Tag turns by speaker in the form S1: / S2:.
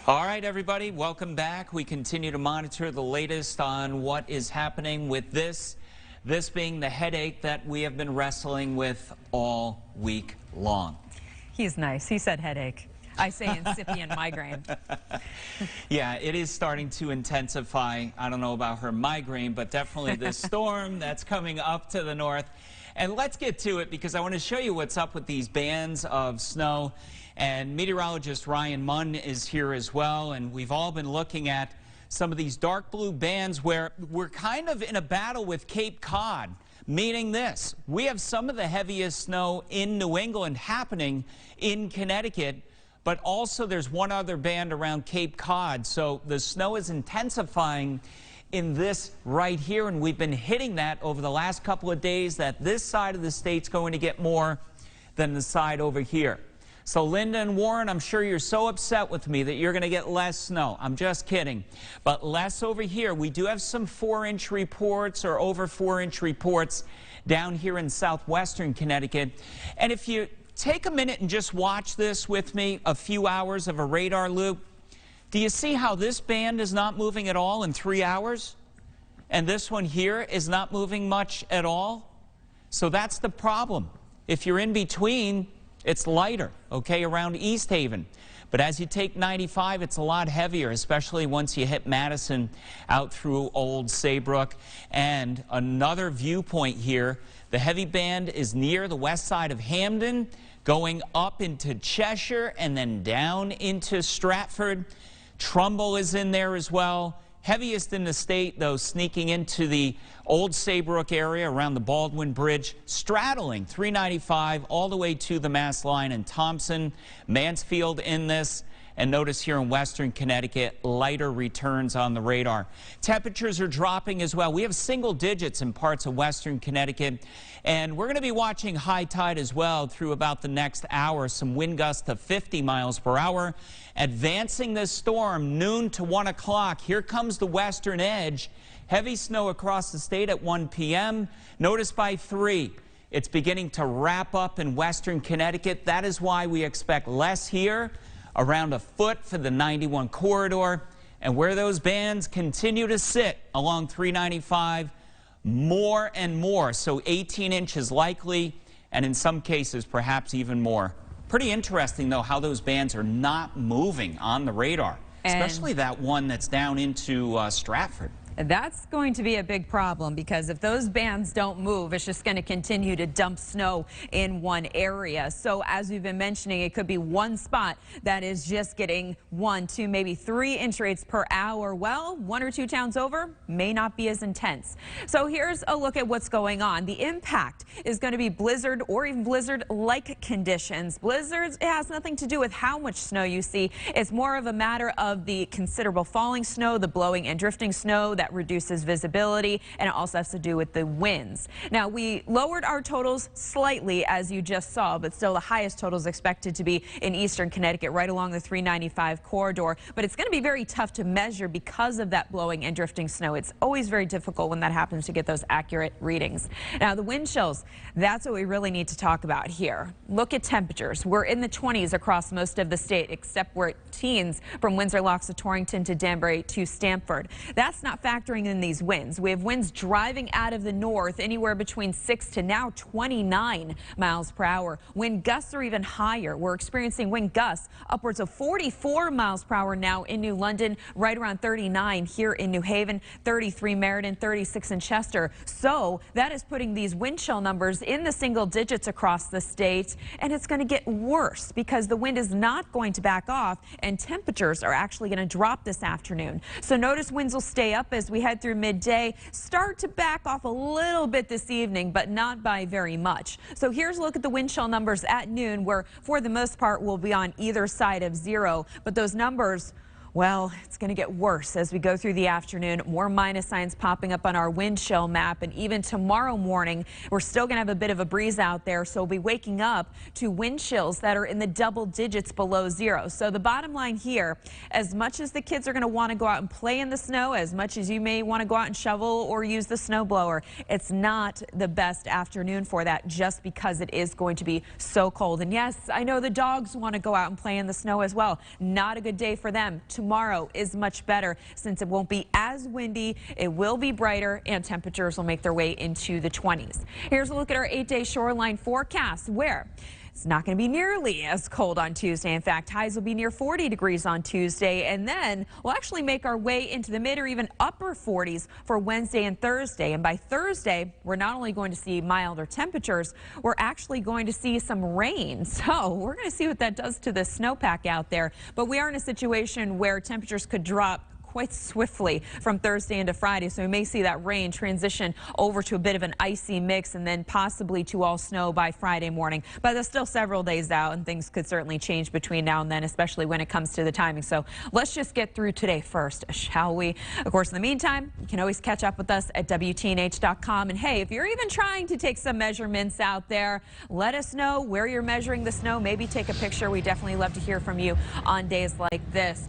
S1: All right, everybody, welcome back. We continue to monitor the latest on what is happening with this being the headache that we have been wrestling with all week long.
S2: He's nice. He said headache. I say incipient migraine.
S1: Yeah, it is starting to intensify. I don't know about her migraine, but definitely this storm that's coming up to the north. And let's get to it because I want to show you what's up with these bands of snow. And meteorologist Ryan Munn is here as well. And we've all been looking at some of these dark blue bands where we're kind of in a battle with Cape Cod. Meaning this, we have some of the heaviest snow in New England happening in Connecticut, but also there's one other band around Cape Cod. So the snow is intensifying in this right here, and we've been hitting that over the last couple of days, that this side of the state's going to get more than the side over here. So Linda and Warren, I'm sure you're so upset with me that you're going to get less snow. I'm just kidding. But less over here. We do have some 4-inch reports or over 4-inch reports down here in southwestern Connecticut. And if you take a minute and just watch this with me, a few hours of a radar loop, do you see how this band is not moving at all in 3 hours? And this one here is not moving much at all? So that's the problem. If you're in between, it's lighter, okay, around East Haven. But as you take 95, it's a lot heavier, especially once you hit Madison out through Old Saybrook. And another viewpoint here, the heavy band is near the west side of Hamden, going up into Cheshire and then down into Stratford. Trumbull is in there as well. Heaviest in the state, though, sneaking into the Old Saybrook area around the Baldwin Bridge, straddling 395 all the way to the Mass Line in Thompson. Mansfield in this. And notice here in western Connecticut, lighter returns on the radar. Temperatures are dropping as well. We have single digits in parts of western Connecticut. And we're going to be watching high tide as well through about the next hour. Some wind gusts to 50 miles per hour. Advancing this storm noon to 1 o'clock. Here comes the western edge. Heavy snow across the state at 1 p.m. Notice by 3. It's beginning to wrap up in western Connecticut. That is why we expect less here. Around a foot for the 91 corridor, and where those bands continue to sit along 395, more and more. So 18 inches likely, and in some cases perhaps even more. Pretty interesting though how those bands are not moving on the radar, especially that one that's down into Stratford.
S2: That's going to be a big problem because if those bands don't move, it's just going to continue to dump snow in one area. So as we've been mentioning, it could be one spot that is just getting 1, 2, maybe 3 inch rates per hour. Well, 1 or 2 towns over may not be as intense. So here's a look at what's going on. The impact is going to be blizzard or even blizzard-like conditions. Blizzards, it has nothing to do with how much snow you see. It's more of a matter of the considerable falling snow, the blowing and drifting snow that reduces visibility, and it also has to do with the winds. Now, we lowered our totals slightly, as you just saw, but still the highest totals expected to be in eastern Connecticut, right along the 395 corridor. But it's going to be very tough to measure because of that blowing and drifting snow. It's always very difficult when that happens to get those accurate readings. Now, the wind chills, that's what we really need to talk about here. Look at temperatures. We're in the 20s across most of the state, except we're at teens from Windsor Locks to Torrington to Danbury to Stamford. That's not factoring in these winds. We have winds driving out of the north anywhere between 6 to now 29 miles per hour. Wind gusts are even higher. We're experiencing wind gusts upwards of 44 miles per hour now in New London, right around 39 here in New Haven, 33 Meriden, 36 in Chester. So that is putting these wind chill numbers in the single digits across the state, and it's going to get worse because the wind is not going to back off and temperatures are actually going to drop this afternoon. So notice winds will stay up as we head through midday, start to back off a little bit this evening, but not by very much. So here's a look at the wind chill numbers at noon, where for the most part we'll be on either side of zero, but those numbers Well, it's going to get worse as we go through the afternoon. More minus signs popping up on our wind chill map. And even tomorrow morning, we're still going to have a bit of a breeze out there. So we'll be waking up to wind chills that are in the double digits below zero. So the bottom line here, as much as the kids are going to want to go out and play in the snow, as much as you may want to go out and shovel or use the snow blower, it's not the best afternoon for that just because it is going to be so cold. And yes, I know the dogs want to go out and play in the snow as well. Not a good day for them. Tomorrow is much better since it won't be as windy, it will be brighter, and temperatures will make their way into the 20s. Here's a look at our 8-day shoreline forecast where it's not going to be nearly as cold on Tuesday. In fact, highs will be near 40 degrees on Tuesday, and then we'll actually make our way into the mid or even upper 40s for Wednesday and Thursday. And by Thursday, we're not only going to see milder temperatures, we're actually going to see some rain. So we're going to see what that does to the snowpack out there. But we are in a situation where temperatures could drop quite swiftly from Thursday into Friday, so we may see that rain transition over to a bit of an icy mix and then possibly to all snow by Friday morning. But there's still several days out and things could certainly change between now and then, especially when it comes to the timing. So let's just get through today first, shall we? Of course, in the meantime, you can always catch up with us at WTNH.com. And hey, if you're even trying to take some measurements out there, let us know where you're measuring the snow. Maybe take a picture. We definitely love to hear from you on days like this.